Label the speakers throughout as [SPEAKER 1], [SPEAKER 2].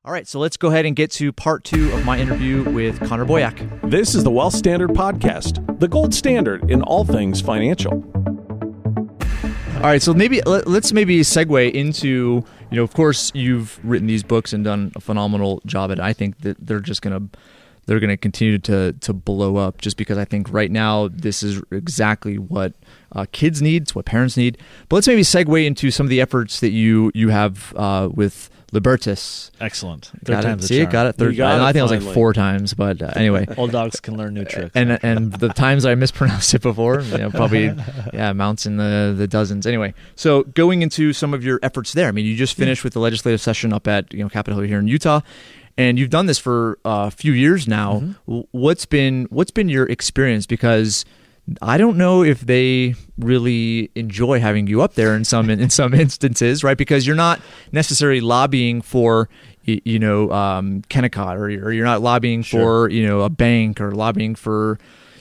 [SPEAKER 1] All right, so let's go ahead and get to part 2 of my interview with Connor Boyack.
[SPEAKER 2] This is the Wealth Standard Podcast, the gold standard in all things financial.
[SPEAKER 1] All right, so let's segue into, of course, you've written these books and done a phenomenal job at it. I think that they're going to continue to blow up, just because I think right now this is exactly what kids need, it's what parents need. But let's maybe segue into some of the efforts that you have with Libertas.
[SPEAKER 3] Excellent.
[SPEAKER 1] Got it. See, got it. Third time. I think it was like 4 times, but anyway.
[SPEAKER 3] Old dogs can learn new tricks.
[SPEAKER 1] And the times I mispronounced it before, probably amounts in the dozens. Anyway, so going into some of your efforts there. I mean, you just finished with the legislative session up at Capitol Hill here in Utah, and you've done this for a few years now. Mm-hmm. What's been your experience? Because I don't know if they really enjoy having you up there in some instances, right? Because you're not necessarily lobbying for Kennecott, or you're not lobbying for a bank, or lobbying for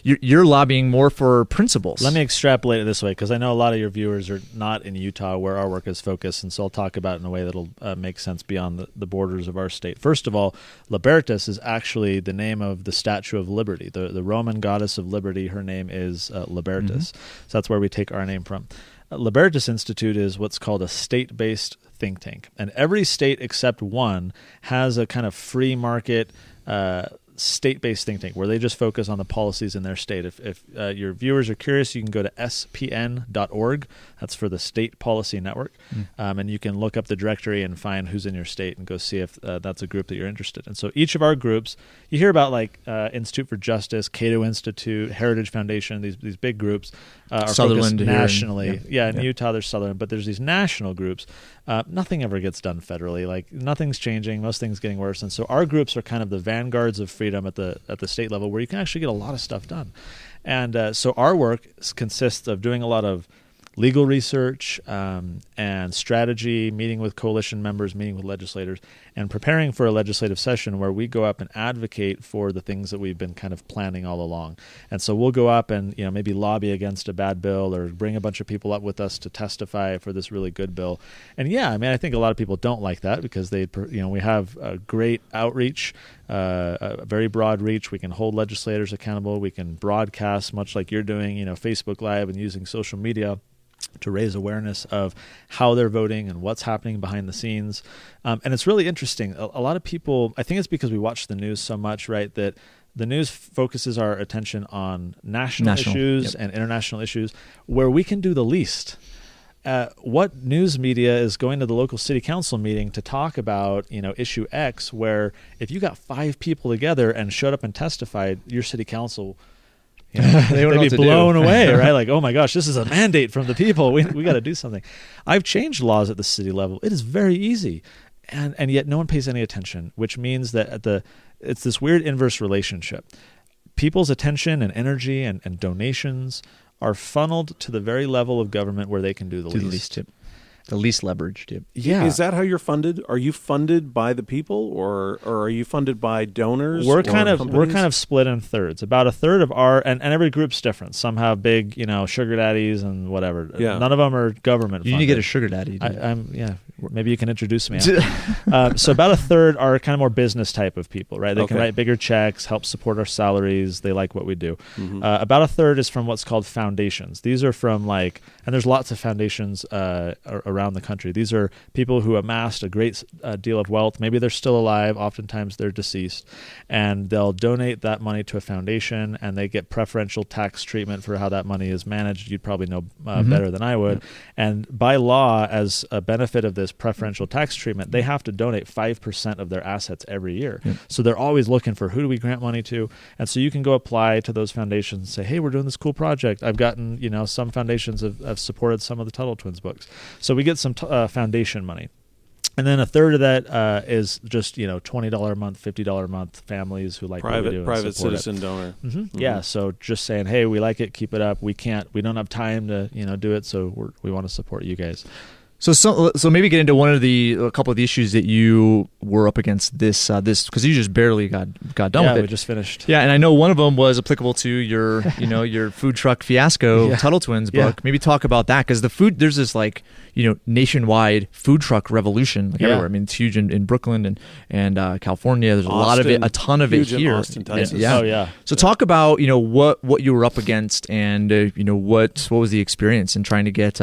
[SPEAKER 1] you're lobbying more for principles.
[SPEAKER 3] Let me extrapolate it this way, because I know a lot of your viewers are not in Utah, where our work is focused, and so I'll talk about it in a way that'll make sense beyond the borders of our state. First of all, Libertas is actually the name of the Statue of Liberty, the Roman goddess of liberty. Her name is Libertas, so that's where we take our name from. Libertas Institute is what's called a state-based think tank, and every state except one has a kind of free market state-based think tank where they just focus on the policies in their state. If your viewers are curious, you can go to spn.org. That's for the State Policy Network. And you can look up the directory and find who's in your state and go see if that's a group that you're interested in. So each of our groups, you hear about like Institute for Justice, Cato Institute, Heritage Foundation, these big groups are
[SPEAKER 1] Sutherland
[SPEAKER 3] focused nationally. In Utah there's Sutherland, but there's these national groups. Nothing ever gets done federally. Like, nothing's changing. Most things getting worse. And so our groups are kind of the vanguards of freedom at the state level, where you can actually get a lot of stuff done. And so our work consists of doing a lot of legal research and strategy, meeting with coalition members, meeting with legislators, and preparing for a legislative session where we go up and advocate for the things that we've been kind of planning all along. And so we'll go up and maybe lobby against a bad bill, or bring a bunch of people up with us to testify for this really good bill. And I think a lot of people don't like that, because we have a great outreach, a very broad reach. We can hold legislators accountable. We can broadcast, much like you're doing, Facebook Live, and using social media to raise awareness of how they're voting and what's happening behind the scenes. And it's really interesting. A lot of people, I think it's because we watch the news so much, right, that the news focuses our attention on national issues and international issues, where we can do the least. What news media is going to the local city council meeting to talk about, issue X, where if you got 5 people together and showed up and testified, your city council, they'd be blown away, right? Like, oh my gosh, this is a mandate from the people. We got to do something. I've changed laws at the city level. It is very easy, and yet no one pays any attention, which means that it's this weird inverse relationship. People's attention and energy and donations are funneled to the very level of government where they can do the least.
[SPEAKER 1] The least leveraged.
[SPEAKER 2] Yeah. Is that how you're funded? Are you funded by the people, or are you funded by donors?
[SPEAKER 3] We're kind of split in thirds. About a third of our and every group's different. Some have big, sugar daddies and whatever. Yeah. None of them are government funded.
[SPEAKER 1] You need to get a sugar daddy.
[SPEAKER 3] Maybe you can introduce me. So about a third are kind of more business type of people, right? They can write bigger checks, help support our salaries. They like what we do. Mm-hmm. About a third is from what's called foundations. These are from and there's lots of foundations around the country. These are people who amassed a great deal of wealth. Maybe they're still alive. Oftentimes they're deceased. And they'll donate that money to a foundation, and they get preferential tax treatment for how that money is managed. You'd probably know better than I would. Yeah. And by law, as a benefit of this preferential tax treatment, they have to donate 5% of their assets every year. Yeah. So they're always looking for, who do we grant money to? And so you can go apply to those foundations and say, hey, we're doing this cool project. I've gotten, some foundations have supported some of the Tuttle Twins books. So we get some foundation money. And then a third of that is just, $20 a month, $50 a month families who like what we do.
[SPEAKER 2] Private citizen donor.
[SPEAKER 3] Mm-hmm. Mm-hmm. Yeah. So just saying, hey, we like it, keep it up. We don't have time to, do it. So we want to support you guys.
[SPEAKER 1] So maybe get into a couple of the issues that you were up against this because you just barely got done with it.
[SPEAKER 3] Yeah, we just finished.
[SPEAKER 1] Yeah, and I know one of them was applicable to your your food truck fiasco Tuttle Twins book. Maybe talk about that because there's this nationwide food truck revolution everywhere. I mean, it's huge in Brooklyn and California. There's a ton of it here.
[SPEAKER 2] Austin, Texas.
[SPEAKER 1] Yeah.
[SPEAKER 3] Oh yeah.
[SPEAKER 1] So talk about what you were up against and what was the experience in trying to get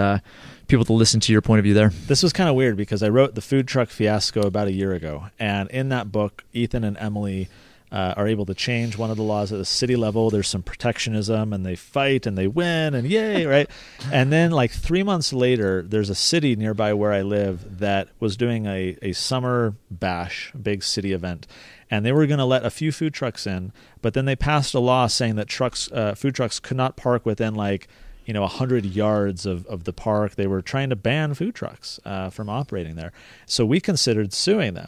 [SPEAKER 1] people to listen to your point of view there.
[SPEAKER 3] This was kind of weird because I wrote the food truck fiasco about a year ago, and in that book, Ethan and Emily are able to change one of the laws at the city level. There's some protectionism, and they fight and they win, and yay, right? And then like 3 months later, there's a city nearby where I live that was doing a summer bash, big city event. And they were going to let a few food trucks in, but then they passed a law saying that food trucks could not park within 100 yards of the park. They were trying to ban food trucks from operating there. So we considered suing them.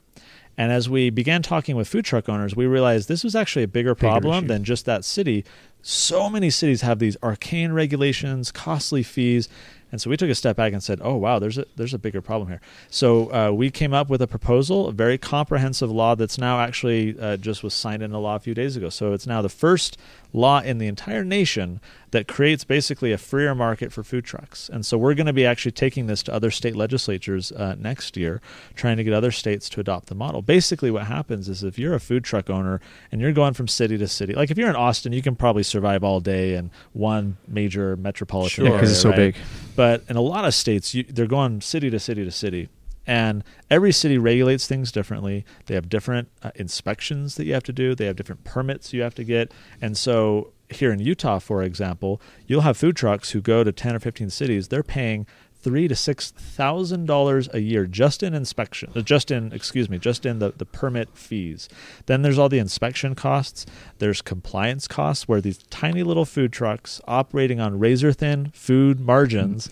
[SPEAKER 3] And as we began talking with food truck owners, we realized this was actually a bigger problem than just that city. So many cities have these arcane regulations, costly fees. And so we took a step back and said, oh, wow, there's a bigger problem here. So we came up with a proposal, a very comprehensive law that's now actually just was signed into law a few days ago. So it's now the first law in the entire nation that creates basically a freer market for food trucks. And so we're going to be actually taking this to other state legislatures next year, trying to get other states to adopt the model. Basically what happens is if you're a food truck owner and you're going from city to city, like if you're in Austin, you can probably survive all day in one major metropolitan area.
[SPEAKER 1] Because it's so big.
[SPEAKER 3] But in a lot of states, they're going city to city to city. And every city regulates things differently. They have different inspections that you have to do. They have different permits you have to get. And so here in Utah, for example, you'll have food trucks who go to 10 or 15 cities. They're paying $3,000 to $6,000 a year just in inspection, just in the permit fees. Then there's all the inspection costs. There's compliance costs where these tiny little food trucks operating on razor thin food margins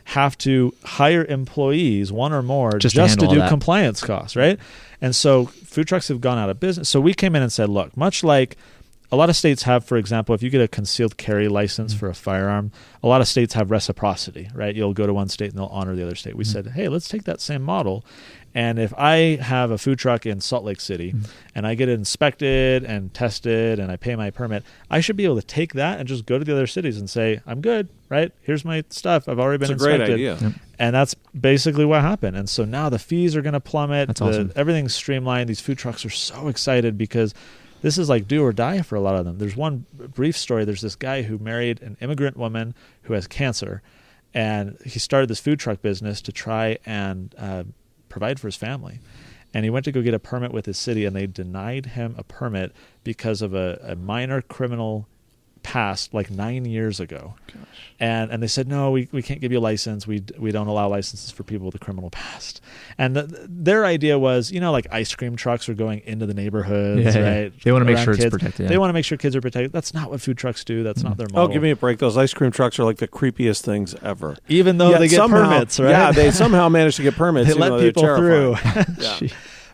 [SPEAKER 3] have to hire employees, one or more, just to do compliance costs, right? And so food trucks have gone out of business. So we came in and said, look, much like a lot of states have, for example, if you get a concealed carry license for a firearm, a lot of states have reciprocity, right? You'll go to one state and they'll honor the other state. We said, hey, let's take that same model. And if I have a food truck in Salt Lake City and I get it inspected and tested and I pay my permit, I should be able to take that and just go to the other cities and say, I'm good, right? Here's my stuff. I've already been inspected.
[SPEAKER 2] That's a great idea.
[SPEAKER 1] Yep.
[SPEAKER 3] And that's basically what happened. And so now the fees are going to plummet.
[SPEAKER 1] That's awesome.
[SPEAKER 3] Everything's streamlined. These food trucks are so excited because this is like do or die for a lot of them. There's one brief story. There's this guy who married an immigrant woman who has cancer, and he started this food truck business to try and provide for his family. And he went to go get a permit with his city, and they denied him a permit because of a minor criminal past like 9 years ago. Gosh. And they said, no, we can't give you a license. We don't allow licenses for people with a criminal past. And their idea was, like ice cream trucks are going into the neighborhoods, right?
[SPEAKER 1] They want to make sure it's protected. Yeah.
[SPEAKER 3] They want to make sure kids are protected. That's not what food trucks do. That's not their model.
[SPEAKER 2] Oh, give me a break. Those ice cream trucks are like the creepiest things ever.
[SPEAKER 3] Even though they get permits, right?
[SPEAKER 2] Yeah, they somehow manage to get permits.
[SPEAKER 3] They let people through.
[SPEAKER 2] Yeah.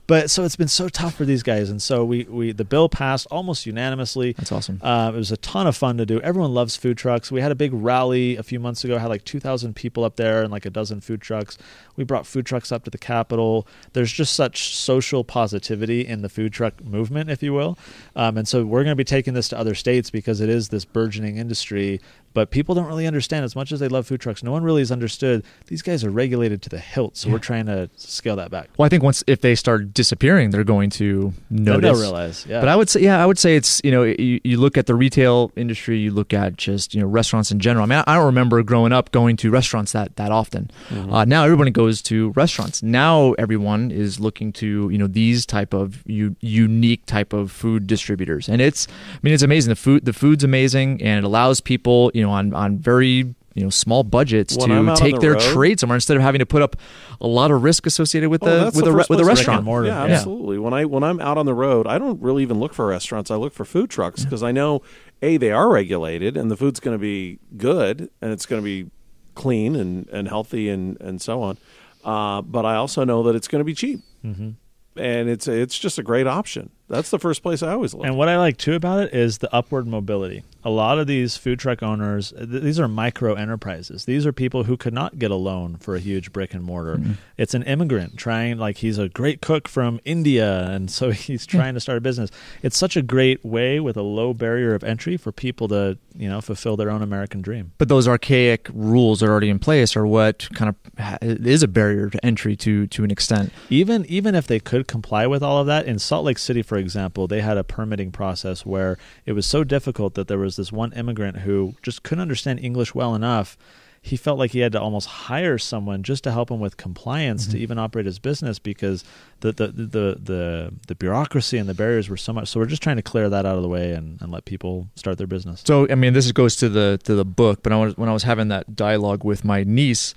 [SPEAKER 3] But so it's been so tough for these guys, and so the bill passed almost unanimously.
[SPEAKER 1] That's awesome.
[SPEAKER 3] It was a ton of fun to do. Everyone loves food trucks. We had a big rally a few months ago. Had like 2,000 people up there and like a dozen food trucks. We brought food trucks up to the Capitol. There's just such social positivity in the food truck movement, if you will. And so we're going to be taking this to other states because it is this burgeoning industry. But people don't really understand, as much as they love food trucks, no one really has understood these guys are regulated to the hilt. So we're trying to scale that back.
[SPEAKER 1] Well, I think if they start disappearing, they're going to notice.
[SPEAKER 3] They'll realize, yeah.
[SPEAKER 1] But I would say it's, you look at the retail industry, you look at just, restaurants in general. I mean, I don't remember growing up going to restaurants that often. Mm-hmm. Now everybody goes to restaurants. Now everyone is looking to, these type of unique type of food distributors. And it's amazing. The food's amazing, and it allows people, on very small budgets to take their trade somewhere instead of having to put up a lot of risk associated with the restaurant.
[SPEAKER 2] Yeah, absolutely. Yeah. When I'm out on the road, I don't really even look for restaurants. I look for food trucks because I know they are regulated and the food's going to be good and it's going to be clean and healthy and so on. But I also know that it's going to be cheap. Mm-hmm. And it's just a great option. That's the first place I always look.
[SPEAKER 3] And what I like too about it is the upward mobility. A lot of these food truck owners, these are micro enterprises. These are people who could not get a loan for a huge brick and mortar. Mm-hmm. It's an immigrant trying, like he's a great cook from India, and so he's trying to start a business. It's such a great way with a low barrier of entry for people to, fulfill their own American dream.
[SPEAKER 1] But those archaic rules that are already in place are what kind of is a barrier to entry to an extent.
[SPEAKER 3] Even if they could comply with all of that, in Salt Lake City, for example, they had a permitting process where it was so difficult that there was this one immigrant who just couldn't understand English well enough. He felt like he had to almost hire someone just to help him with compliance to even operate his business because the bureaucracy and the barriers were so much. So we're just trying to clear that out of the way and let people start their business.
[SPEAKER 1] So this goes to the book, but when I was having that dialogue with my niece,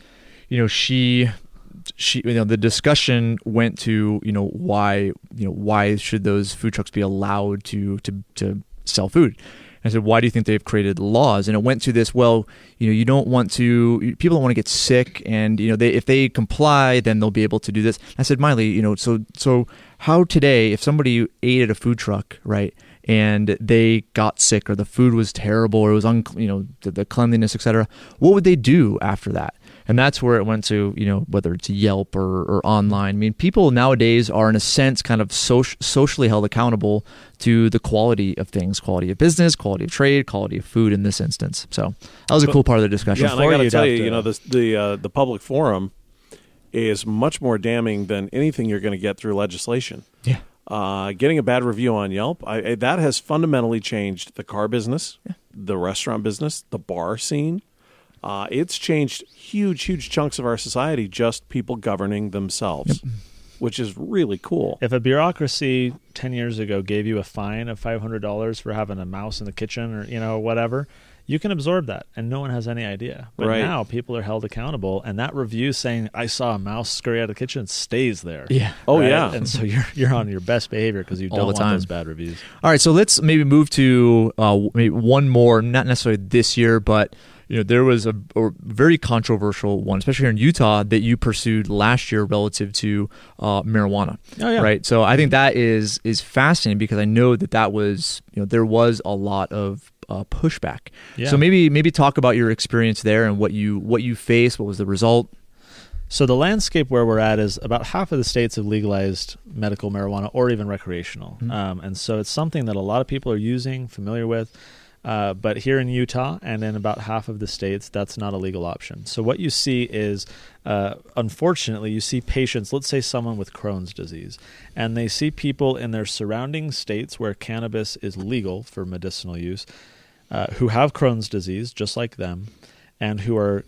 [SPEAKER 1] she the discussion went to why should those food trucks be allowed to sell food. I said, why do you think they've created laws? And it went to this, you don't want to, people don't want to get sick, and if they comply, then they'll be able to do this. I said, Miley, so how today, if somebody ate at a food truck, right, and they got sick, or the food was terrible, or it was the cleanliness, etc., what would they do after that? And that's where it went to, whether it's Yelp or online. I mean, people nowadays are, in a sense, kind of socially held accountable to the quality of things, quality of business, quality of trade, quality of food in this instance. So that was a cool part of the discussion.
[SPEAKER 2] Yeah, and I got to tell you, the public forum is much more damning than anything you're going to get through legislation.
[SPEAKER 1] Yeah.
[SPEAKER 2] Getting a bad review on Yelp, that has fundamentally changed the car business, the restaurant business, the bar scene. It's changed huge chunks of our society, just people governing themselves, which is really cool.
[SPEAKER 3] If a bureaucracy 10 years ago gave you a fine of $500 for having a mouse in the kitchen or, whatever, you can absorb that and no one has any idea. But now people are held accountable, and that review saying, I saw a mouse scurry out of the kitchen stays there.
[SPEAKER 1] Yeah.
[SPEAKER 2] Oh,
[SPEAKER 3] right?
[SPEAKER 2] yeah.
[SPEAKER 3] And so you're on your best behavior because you don't want those bad reviews.
[SPEAKER 1] All right, so let's maybe move to maybe one more, not necessarily this year, but there was a very controversial one, especially here in Utah, that you pursued last year relative to marijuana.
[SPEAKER 3] Oh, yeah.
[SPEAKER 1] Right. So I think that is fascinating because I know that was there was a lot of pushback.
[SPEAKER 3] Yeah.
[SPEAKER 1] So maybe talk about your experience there and what you faced. What was the result?
[SPEAKER 3] So the landscape where we're at is about half of the states have legalized medical marijuana or even recreational, and so it's something that a lot of people are using, familiar with. But here in Utah and in about half of the states, that's not a legal option. So what you see is, unfortunately, you see patients, let's say someone with Crohn's disease, and they see people in their surrounding states where cannabis is legal for medicinal use, who have Crohn's disease, just like them, and who are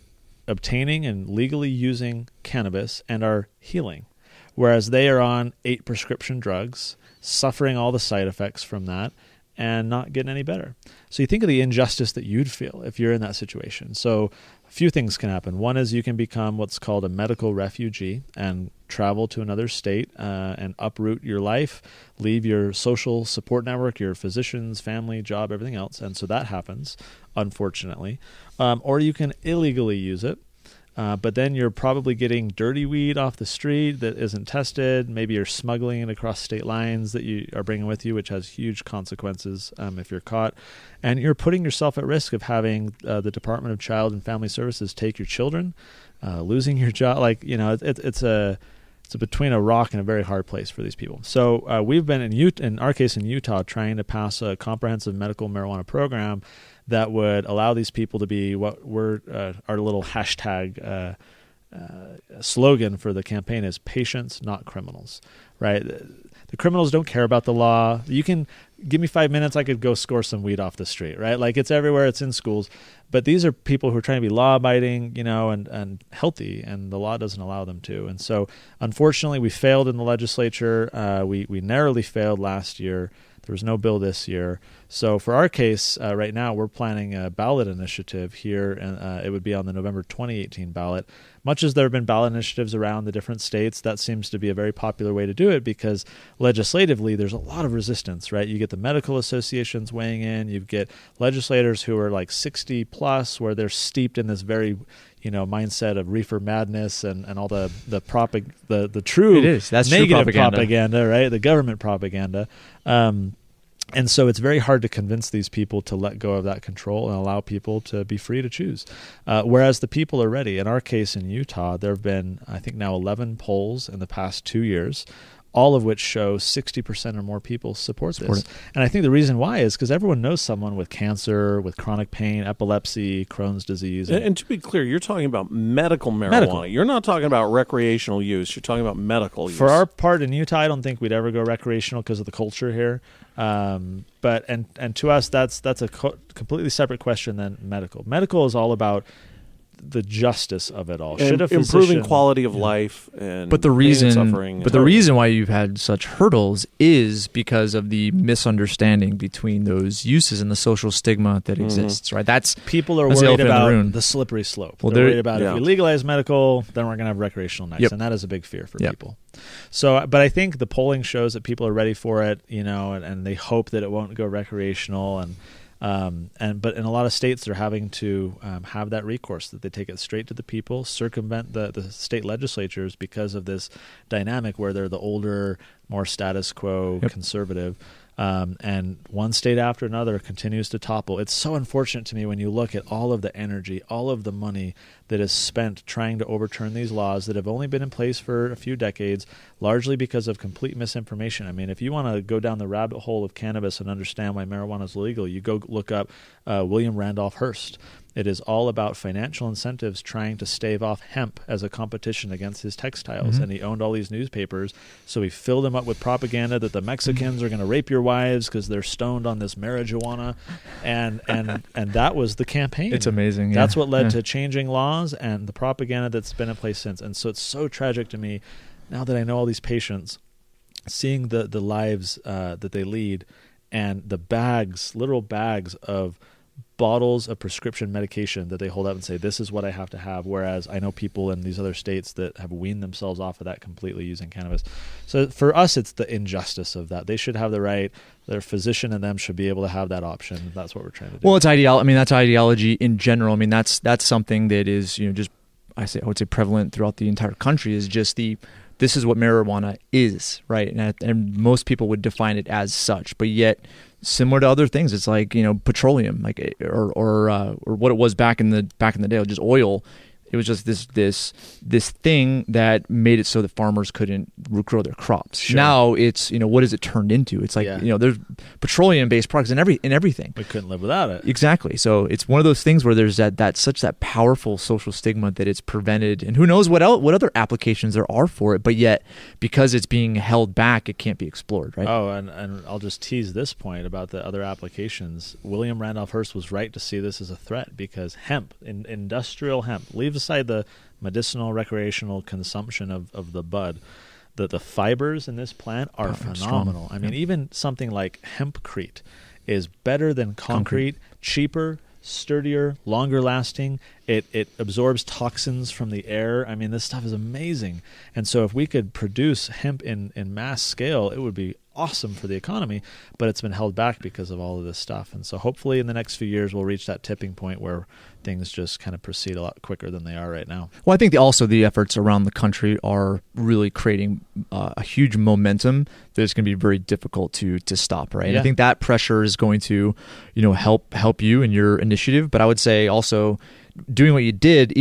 [SPEAKER 3] obtaining and legally using cannabis and are healing, whereas they are on 8 prescription drugs, suffering all the side effects from that, and not getting any better. So you think of the injustice that you'd feel if you're in that situation. So a few things can happen. One is you can become what's called a medical refugee and travel to another state and uproot your life, leave your social support network, your physicians, family, job, everything else. And so that happens, unfortunately. Or you can illegally use it. But then you're probably getting dirty weed off the street that isn't tested. Maybe you're smuggling it across state lines that you are bringing with you, which has huge consequences if you're caught. And you're putting yourself at risk of having the Department of Child and Family Services take your children, losing your job. It's between a rock and a very hard place for these people. So we've been, in our case in Utah, trying to pass a comprehensive medical marijuana program that would allow these people to be what we're our little hashtag slogan for the campaign is patients, not criminals, right? The criminals don't care about the law. You can give me 5 minutes, I could go score some weed off the street, right? Like it's everywhere, it's in schools. But these are people who are trying to be law-abiding, and healthy, and the law doesn't allow them to. And so, unfortunately, we failed in the legislature. We narrowly failed last year. There was no bill this year. So for our case, right now, we're planning a ballot initiative here, and it would be on the November 2018 ballot. Much as there have been ballot initiatives around the different states, that seems to be a very popular way to do it because legislatively, there's a lot of resistance, right? You get the medical associations weighing in. You get legislators who are like 60 plus, where they're steeped in this very, mindset of reefer madness and all the true
[SPEAKER 1] it is. That's
[SPEAKER 3] negative
[SPEAKER 1] true
[SPEAKER 3] propaganda, right? The government propaganda. And so it's very hard to convince these people to let go of that control and allow people to be free to choose. Whereas the people are ready. In our case in Utah, there have been, I think now 11 polls in the past 2 years, all of which show 60% or more people support this. And I think the reason why is because everyone knows someone with cancer, with chronic pain, epilepsy, Crohn's disease.
[SPEAKER 2] And to be clear, you're talking about medical marijuana. You're not talking about recreational use. You're talking about medical use.
[SPEAKER 3] For our part in Utah, I don't think we'd ever go recreational because of the culture here. But to us, that's a completely separate question than medical. Medical is all about the justice of it all.
[SPEAKER 2] And improving quality of life and
[SPEAKER 1] but the reason
[SPEAKER 2] suffering.
[SPEAKER 1] But the reason why you've had such hurdles is because of the misunderstanding between those uses and the social stigma that exists, right?
[SPEAKER 3] People are worried about the slippery slope. Well, they're worried about if we legalize medical, then we're going to have recreational next, and that is a big fear for people. So, but I think the polling shows that people are ready for it, and they hope that it won't go recreational but in a lot of states, they're having to have that recourse, that they take it straight to the people, circumvent the state legislatures because of this dynamic where they're the older, more status quo, conservative. And one state after another continues to topple. It's so unfortunate to me when you look at all of the energy, all of the money that is spent trying to overturn these laws that have only been in place for a few decades, largely because of complete misinformation. I mean, if you want to go down the rabbit hole of cannabis and understand why marijuana is illegal, you go look up William Randolph Hearst. It is all about financial incentives trying to stave off hemp as a competition against his textiles. And he owned all these newspapers, so he filled them up with propaganda that the Mexicans are going to rape your wives because they're stoned on this marajuana. And that was the campaign.
[SPEAKER 1] It's amazing.
[SPEAKER 3] That's what led to changing laws and the propaganda that's been in place since. And so it's so tragic to me, now that I know all these patients, seeing the lives that they lead and the bags, literal bags of bottles of prescription medication that they hold up and say, this is what I have to have. Whereas I know people in these other states that have weaned themselves off of that completely using cannabis. So for us, it's the injustice of that. They should have the right. Their physician and them should be able to have that option. That's what we're trying to do.
[SPEAKER 1] Well, it's that's ideology in general. I mean, that's something that is, just, I would say prevalent throughout the entire country, is just this is what marijuana is, right? And most people would define it as such, but yet similar to other things, it's like, petroleum, like or what it was back in the day, just oil. It was just this thing that made it so that farmers couldn't grow their crops. Sure. Now it's, what has it turned into? It's like, there's petroleum-based products in everything.
[SPEAKER 3] We couldn't live without it.
[SPEAKER 1] Exactly. So it's one of those things where there's that powerful social stigma that it's prevented, and who knows what other applications there are for it. But yet, because it's being held back, it can't be explored, right?
[SPEAKER 3] Oh, and I'll just tease this point about the other applications. William Randolph Hearst was right to see this as a threat because hemp, industrial hemp, leave aside the medicinal recreational consumption of the bud, the fibers in this plant are phenomenal. I mean, even something like hempcrete is better than concrete, cheaper, sturdier, longer lasting. It absorbs toxins from the air. I mean, this stuff is amazing. And so if we could produce hemp in mass scale, it would be awesome for the economy, but it's been held back because of all of this stuff. And so hopefully in the next few years, we'll reach that tipping point where things just kind of proceed a lot quicker than they are right now.
[SPEAKER 1] Well, I think also the efforts around the country are really creating a huge momentum that is going to be very difficult to stop, right? Yeah. I think that pressure is going to, help you in your initiative, but I would say also doing what you did,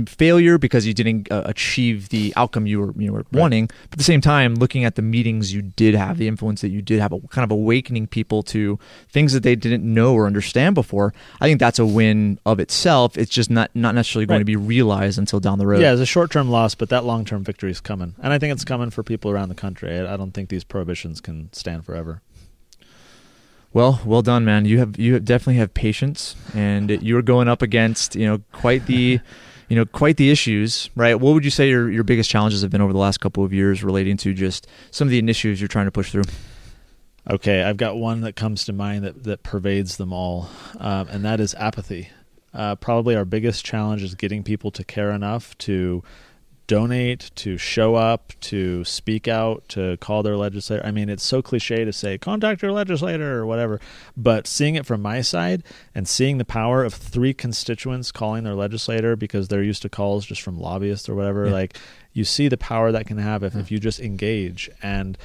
[SPEAKER 1] failure because you didn't achieve the outcome you were wanting. But at the same time, looking at the meetings you did have, the influence that you did have, kind of awakening people to things that they didn't know or understand before, I think that's a win of itself. It's just not necessarily going to be realized until down the road.
[SPEAKER 3] Yeah, it's a short-term loss, but that long-term victory is coming. And I think it's coming for people around the country. I don't think these prohibitions can stand forever.
[SPEAKER 1] Well done, man. You definitely have patience, and you're going up against quite the issues, right? What would you say your biggest challenges have been over the last couple of years relating to just some of the initiatives you're trying to push through?
[SPEAKER 3] Okay, I've got one that comes to mind that pervades them all, and that is apathy. Probably our biggest challenge is getting people to care enough to donate, to show up, to speak out, to call their legislator. I mean, it's so cliche to say, contact your legislator or whatever, but seeing it from my side and seeing the power of 3 constituents calling their legislator because they're used to calls just from lobbyists or whatever, like you see the power that can have if you just engage. And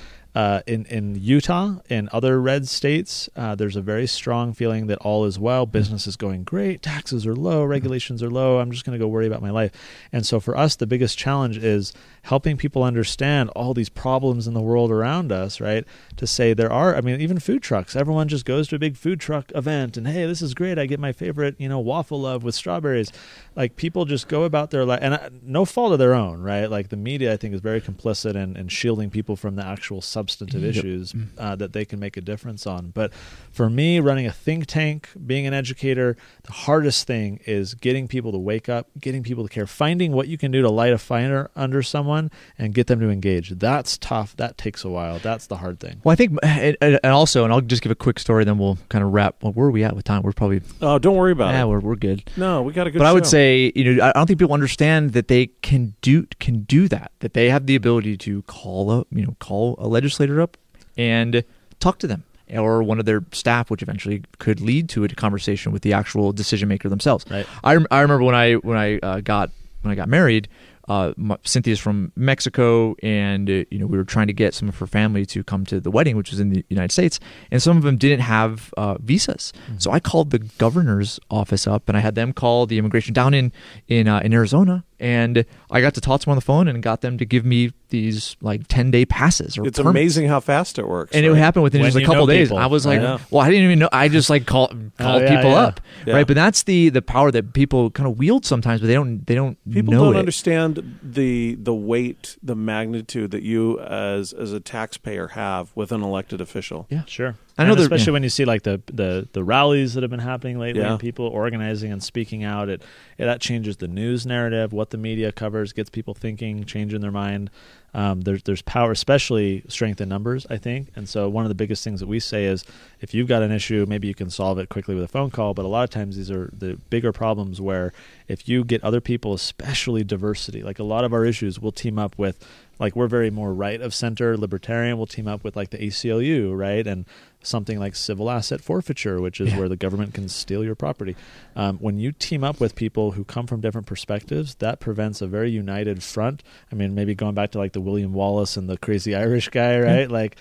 [SPEAKER 3] in Utah and other red states, there's a very strong feeling that all is well. Business is going great. Taxes are low. Regulations are low. I'm just going to go worry about my life. And so for us, the biggest challenge is helping people understand all these problems in the world around us, right? To say there are, I mean, even food trucks. Everyone just goes to a big food truck event and, hey, this is great. I get my favorite, waffle love with strawberries. Like people just go about their life, and no fault of their own, right? Like the media, I think, is very complicit in shielding people from the actual substantive issues that they can make a difference on. But for me, running a think tank, being an educator, the hardest thing is getting people to wake up, getting people to care, finding what you can do to light a fire under someone and get them to engage. That's tough. That takes a while. That's the hard thing.
[SPEAKER 1] Well, I think, and also, and I'll just give a quick story, then we'll kind of wrap. Well, where are we at with time? We're probably...
[SPEAKER 2] Oh, don't worry about it.
[SPEAKER 1] Yeah, we're good.
[SPEAKER 2] No, we got a good
[SPEAKER 1] But
[SPEAKER 2] show.
[SPEAKER 1] I would say, I don't think people understand that they can do that they have the ability to call a legislator up and talk to them, or one of their staff, which eventually could lead to a conversation with the actual decision maker themselves.
[SPEAKER 3] Right.
[SPEAKER 1] I remember when I got married. Cynthia's from Mexico, and we were trying to get some of her family to come to the wedding, which was in the United States, and some of them didn't have visas. So I called the governor's office up, and I had them call the immigration down in Arizona, and I got to talk to them on the phone and got them to give me these like 10-day passes. Or
[SPEAKER 2] it's
[SPEAKER 1] permits.
[SPEAKER 2] Amazing how fast it works.
[SPEAKER 1] And
[SPEAKER 2] right?
[SPEAKER 1] it happened within just a couple of days.
[SPEAKER 3] People.
[SPEAKER 1] I was like,
[SPEAKER 2] Yeah.
[SPEAKER 1] well, I didn't even know. I just like called people up,
[SPEAKER 2] Yeah.
[SPEAKER 1] right? But that's the power that people kind of wield sometimes, but they don't
[SPEAKER 2] People
[SPEAKER 1] know
[SPEAKER 2] don't
[SPEAKER 1] it.
[SPEAKER 2] understand the weight, the magnitude that you as a taxpayer have with an elected official.
[SPEAKER 1] Yeah.
[SPEAKER 3] Sure.
[SPEAKER 1] I know
[SPEAKER 3] and
[SPEAKER 1] that-
[SPEAKER 3] especially when you see like the rallies that have been happening lately
[SPEAKER 2] Yeah.
[SPEAKER 3] and people organizing and speaking out, that changes the news narrative, what the media covers, gets people thinking, changing their mind. There's power, especially strength in numbers, I think. And so one of the biggest things that we say is if you've got an issue, maybe you can solve it quickly with a phone call. But a lot of times these are the bigger problems where if you get other people, especially diversity, like a lot of our issues, we'll team up with, like we're very more right of center, libertarian. We'll team up with like the ACLU, right? And something like civil asset forfeiture, which is where the government can steal your property. When you team up with people who come from different perspectives, that prevents a very united front. I mean, maybe going back to like the William Wallace and the crazy Irish guy, right?
[SPEAKER 1] Mm-hmm.
[SPEAKER 3] Like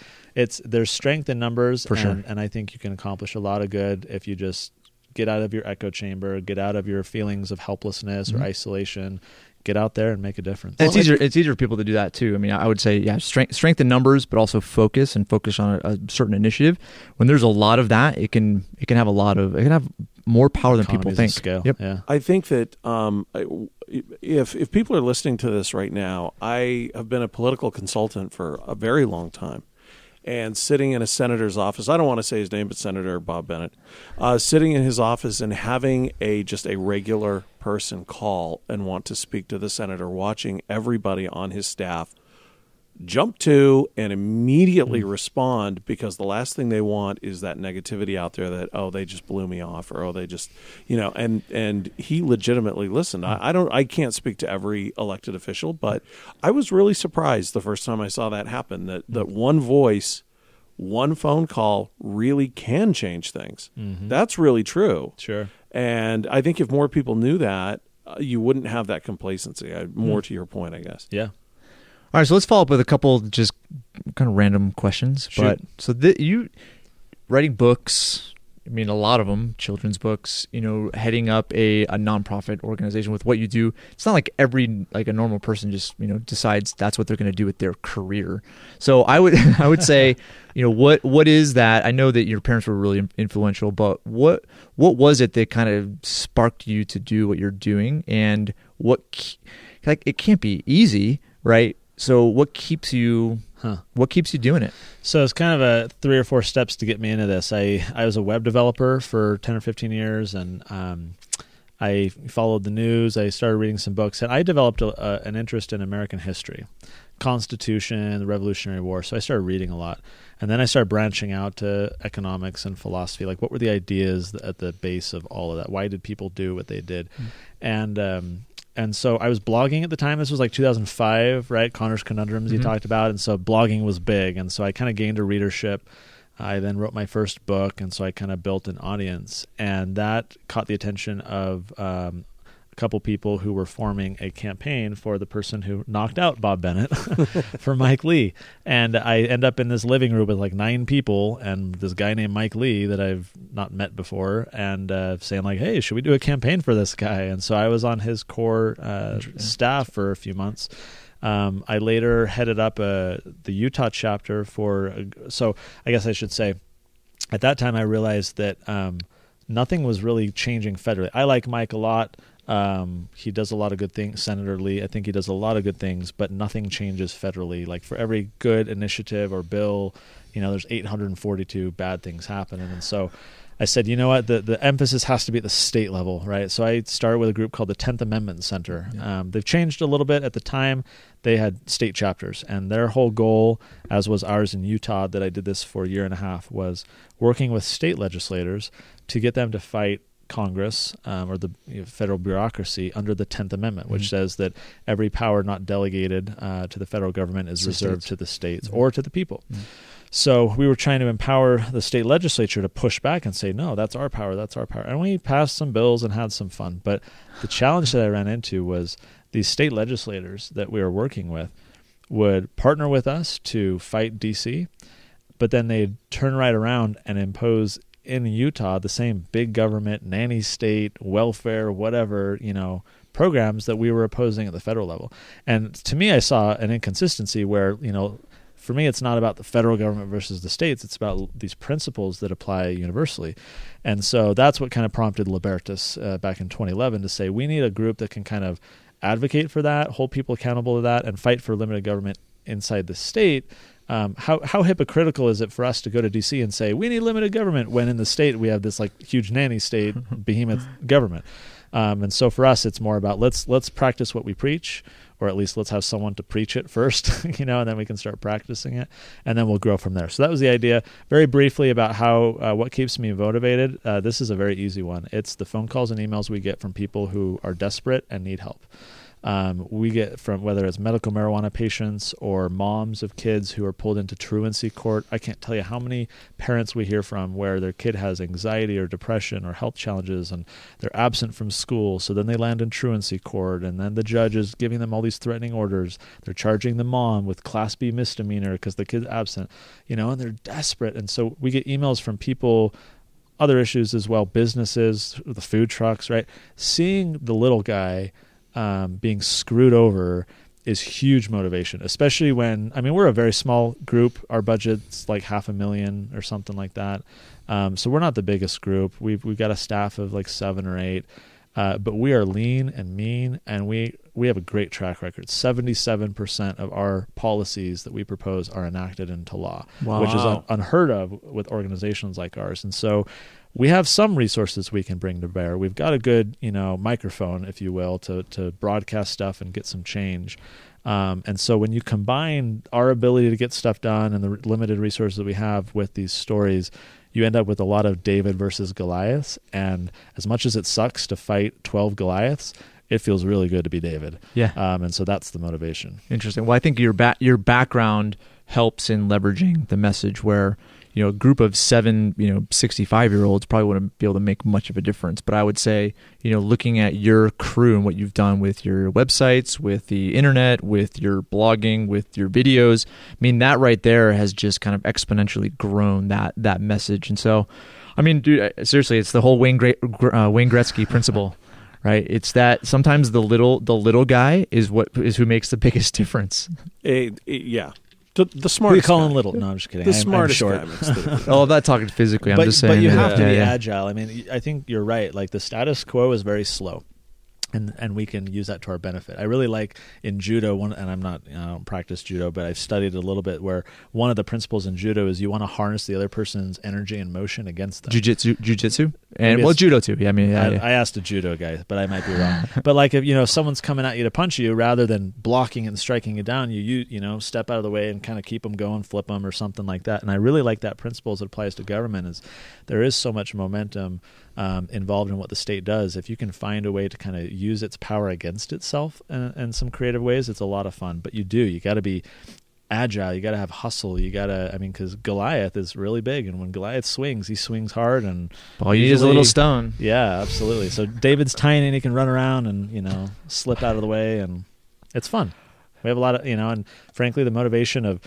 [SPEAKER 3] there's strength in numbers,
[SPEAKER 1] For sure.
[SPEAKER 3] and I think you can accomplish a lot of good if you just get out of your echo chamber, get out of your feelings of helplessness or isolation, get out there and make a difference.
[SPEAKER 1] And it's easier for people to do that too. I mean, I would say, strength in numbers, but also focus on a certain initiative. When there's a lot of that, it can have more power than people
[SPEAKER 3] Economies
[SPEAKER 1] think.
[SPEAKER 3] of scale.
[SPEAKER 1] Yep.
[SPEAKER 3] Yeah.
[SPEAKER 2] I think that if people are listening to this right now, I have been a political consultant for a very long time. And sitting in a senator's office, I don't want to say his name, but Senator Bob Bennett, sitting in his office and having just a regular person call and want to speak to the senator, watching everybody on his staff jump to and immediately respond, because the last thing they want is that negativity out there that, oh, they just blew me off, or, oh, they just, and he legitimately listened. I can't speak to every elected official, but I was really surprised the first time I saw that happen, that one voice, one phone call really can change things. That's really true.
[SPEAKER 3] Sure.
[SPEAKER 2] And I think if more people knew that, you wouldn't have that complacency. More to your point, I guess.
[SPEAKER 3] Yeah.
[SPEAKER 1] All right, so let's follow up with a couple just kind of random questions.
[SPEAKER 2] Shoot.
[SPEAKER 1] But so you writing books, I mean, a lot of them, children's books, heading up a nonprofit organization with what you do. It's not like a normal person just, decides that's what they're going to do with their career. So I would say, what is that? I know that your parents were really influential, but what was it that kind of sparked you to do what you're doing? And it can't be easy, right? So what keeps you doing it?
[SPEAKER 3] So it's kind of a 3 or 4 steps to get me into this. I was a web developer for 10 or 15 years, and I followed the news. I started reading some books, and I developed an interest in American history, Constitution, the Revolutionary War. So I started reading a lot. And then I started branching out to economics and philosophy. Like, what were the ideas at the base of all of that? Why did people do what they did? And And so I was blogging at the time. This was like 2005, right? Connor's Conundrums you talked about. And so blogging was big. And so I kind of gained a readership. I then wrote my first book. And so I kind of built an audience. And that caught the attention of a couple people who were forming a campaign for the person who knocked out Bob Bennett for Mike Lee. And I end up in this living room with like 9 people and this guy named Mike Lee that I've not met before, and saying like, hey, should we do a campaign for this guy? And so I was on his core staff for a few months. I later headed up the Utah chapter so I guess I should say at that time I realized that nothing was really changing federally. I like Mike a lot. He does a lot of good things. Senator Lee, I think he does a lot of good things, but nothing changes federally. Like for every good initiative or bill, there's 842 bad things happening. And so I said, you know what, the emphasis has to be at the state level, right? So I started with a group called the 10th Amendment Center. Yeah. They've changed a little bit. At the time, they had state chapters, and their whole goal, as was ours in Utah, that I did this for a year and a half, was working with state legislators to get them to fight Congress or the federal bureaucracy under the 10th Amendment, which says that every power not delegated to the federal government is reserved to the states or to the people. So we were trying to empower the state legislature to push back and say, no, that's our power, that's our power. And we passed some bills and had some fun. But the challenge that I ran into was these state legislators that we were working with would partner with us to fight D.C., but then they'd turn right around and impose in Utah the same big government, nanny state, welfare, whatever, programs that we were opposing at the federal level. And to me, I saw an inconsistency where, for me, it's not about the federal government versus the states. It's about these principles that apply universally. And so that's what kind of prompted Libertas back in 2011 to say, we need a group that can kind of advocate for that, hold people accountable to that, and fight for limited government inside the state. How hypocritical is it for us to go to D.C. and say, we need limited government, when in the state we have this like huge nanny state behemoth government? And so for us, it's more about let's practice what we preach, or at least let's have someone to preach it first, and then we can start practicing it, and then we'll grow from there. So that was the idea. Very briefly about how what keeps me motivated. This is a very easy one. It's the phone calls and emails we get from people who are desperate and need help. We get from whether it's medical marijuana patients or moms of kids who are pulled into truancy court. I can't tell you how many parents we hear from where their kid has anxiety or depression or health challenges and they're absent from school. So then they land in truancy court, and then the judge is giving them all these threatening orders. They're charging the mom with Class B misdemeanor because the kid's absent, and they're desperate. And so we get emails from people, other issues as well, businesses, the food trucks, right? Seeing the little guy being screwed over is huge motivation, especially when, we're a very small group. Our budget's like $500,000 or something like that. So we're not the biggest group. We've got a staff of like 7 or 8, but we are lean and mean, and we have a great track record. 77% of our policies that we propose are enacted into law, which is unheard of with organizations like ours. And so we have some resources we can bring to bear. We've got a good, microphone, if you will, to broadcast stuff and get some change. And so when you combine our ability to get stuff done and the limited resources that we have with these stories, you end up with a lot of David versus Goliath. And as much as it sucks to fight 12 Goliaths, it feels really good to be David. Yeah. And so that's the motivation.
[SPEAKER 1] Interesting. Well, I think your background helps in leveraging the message where, a group of 7, 65-year-olds probably wouldn't be able to make much of a difference. But I would say, looking at your crew and what you've done with your websites, with the internet, with your blogging, with your videos, that right there has just kind of exponentially grown that message. And so, dude, seriously, it's the whole Wayne Gretzky principle. Right, it's that sometimes the little guy is who makes the biggest difference.
[SPEAKER 2] Yeah. The smartest.
[SPEAKER 3] We call him little. No, I'm just kidding.
[SPEAKER 2] The smartest
[SPEAKER 3] short.
[SPEAKER 2] guy makes the difference.
[SPEAKER 1] I'm not talking physically. I'm just saying.
[SPEAKER 3] But you have to be agile. I think you're right. Like the status quo is very slow. And we can use that to our benefit. I really like in judo, and I don't practice judo, but I've studied a little bit, where one of the principles in judo is you want to harness the other person's energy and motion against them. Jiu-jitsu? And judo too. Yeah, I asked a judo guy, but I might be wrong. But like if someone's coming at you to punch you, rather than blocking it and striking you down, you step out of the way and kind of keep them going, flip them or something like that. And I really like that principle as it applies to government. Is there is so much momentum involved in what the state does. If you can find a way to kind of use its power against itself in some creative ways, it's a lot of fun. But you got to be agile. You got to have hustle. You got to, because Goliath is really big, and when Goliath swings, he swings hard, and
[SPEAKER 1] all you need is a little stone.
[SPEAKER 3] Yeah, absolutely. So David's tiny, and he can run around and slip out of the way, and it's fun. We have a lot of and frankly, the motivation of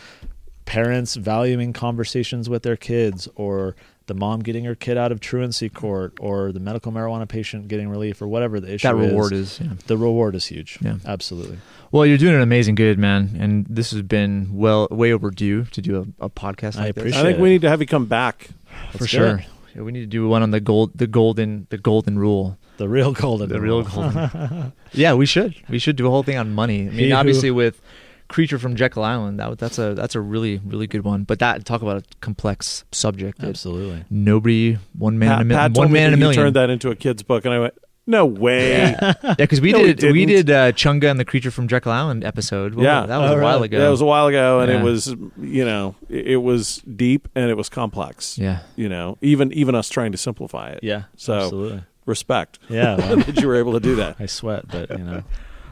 [SPEAKER 3] parents valuing conversations with their kids, or the mom getting her kid out of truancy court, or the medical marijuana patient getting relief, or whatever the issue is.
[SPEAKER 1] That reward is,
[SPEAKER 3] the reward is huge.
[SPEAKER 1] Yeah,
[SPEAKER 3] absolutely.
[SPEAKER 1] Well, you're doing an amazing good, man, and this has been way overdue to do a podcast like this.
[SPEAKER 2] I think we need to have you come back
[SPEAKER 1] for sure. Yeah, we need to do one on the golden rule.
[SPEAKER 3] The real golden rule.
[SPEAKER 1] Yeah, we should do a whole thing on money. I mean, obviously with Creature from Jekyll Island, that's a really, really good one. But talk about a complex subject.
[SPEAKER 3] Absolutely.
[SPEAKER 1] Nobody, one man in a million.
[SPEAKER 2] You turned that into a kid's book, and I went, no way.
[SPEAKER 1] Yeah, because we did Chunga and the Creature from Jekyll Island episode. Well, that was a while ago.
[SPEAKER 2] Yeah, it was a while ago, and it was it was deep and it was complex.
[SPEAKER 1] Yeah,
[SPEAKER 2] even us trying to simplify it.
[SPEAKER 3] Yeah,
[SPEAKER 2] so
[SPEAKER 3] absolutely.
[SPEAKER 2] Respect.
[SPEAKER 3] Yeah,
[SPEAKER 2] that you were able to do that.
[SPEAKER 3] I sweat, but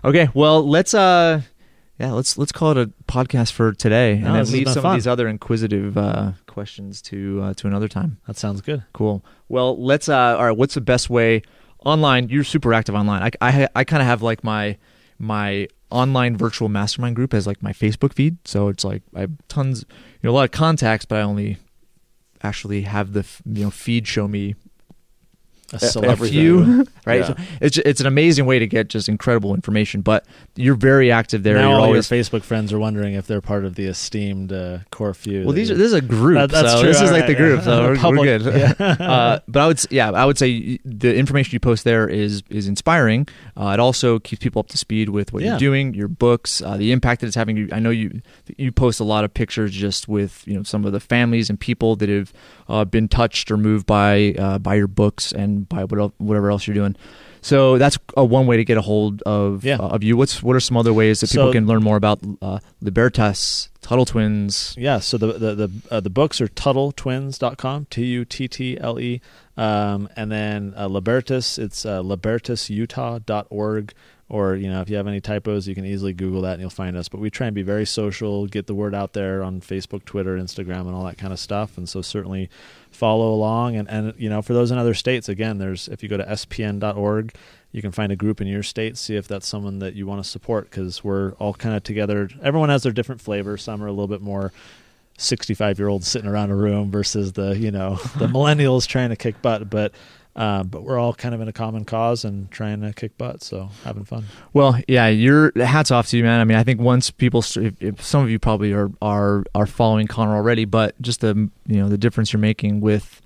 [SPEAKER 1] Okay, well, let's call it a podcast for today, and then leave some of these other inquisitive questions to another time.
[SPEAKER 3] That sounds good.
[SPEAKER 1] Cool. Well, let's. All right. What's the best way online? You're super active online. I kind of have like my online virtual mastermind group as like my Facebook feed. So it's like I have tons, a lot of contacts, but I only actually have the feed show me a few, right?
[SPEAKER 2] Yeah.
[SPEAKER 1] So it's an amazing way to get just incredible information. But you're very active there.
[SPEAKER 3] Now
[SPEAKER 1] you're
[SPEAKER 3] all
[SPEAKER 1] always
[SPEAKER 3] your Facebook friends are wondering if they're part of the esteemed core few.
[SPEAKER 1] Well, this is a group.
[SPEAKER 3] That's
[SPEAKER 1] so
[SPEAKER 3] true.
[SPEAKER 1] This is like the group. So we're good.
[SPEAKER 3] Yeah.
[SPEAKER 1] But I would say the information you post there is inspiring. It also keeps people up to speed with what you're doing, your books, the impact that it's having. I know you post a lot of pictures just with some of the families and people that have been touched or moved by your books and by whatever else you're doing. So that's one way to get a hold of you. What are some other ways that people can learn more about Libertas, Tuttle Twins?
[SPEAKER 3] Yeah, so the books are TuttleTwins.com, TUTTLE, and then Libertas, it's libertasutah.org. Or, if you have any typos, you can easily Google that and you'll find us. But we try and be very social, get the word out there on Facebook, Twitter, Instagram, and all that kind of stuff. And so certainly follow along. And for those in other states, again, if you go to spn.org, you can find a group in your state, see if that's someone that you want to support, because we're all kind of together. Everyone has their different flavor. Some are a little bit more 65-year-olds sitting around a room versus the millennials trying to kick butt. But we're all kind of in a common cause and trying to kick butt, so having fun.
[SPEAKER 1] Well, yeah, your hats off to you, man. I mean, I think once people, if some of you probably are following Connor already, but just the difference you're making with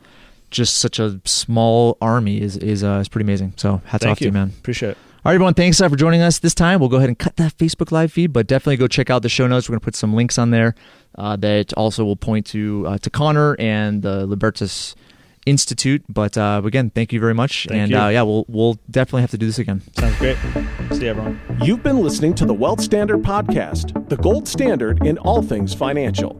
[SPEAKER 1] just such a small army is pretty amazing. So hats off to you, man.
[SPEAKER 3] Appreciate it.
[SPEAKER 1] All right, everyone, thanks for joining us this time. We'll go ahead and cut that Facebook Live feed, but definitely go check out the show notes. We're going to put some links on there that also will point to Connor and the Libertas Institute. But again, thank you very much.
[SPEAKER 3] Thank you.
[SPEAKER 1] We'll definitely have to do this again.
[SPEAKER 3] Sounds great. See you, everyone.
[SPEAKER 2] You've been listening to the Wealth Standard Podcast, the gold standard in all things financial.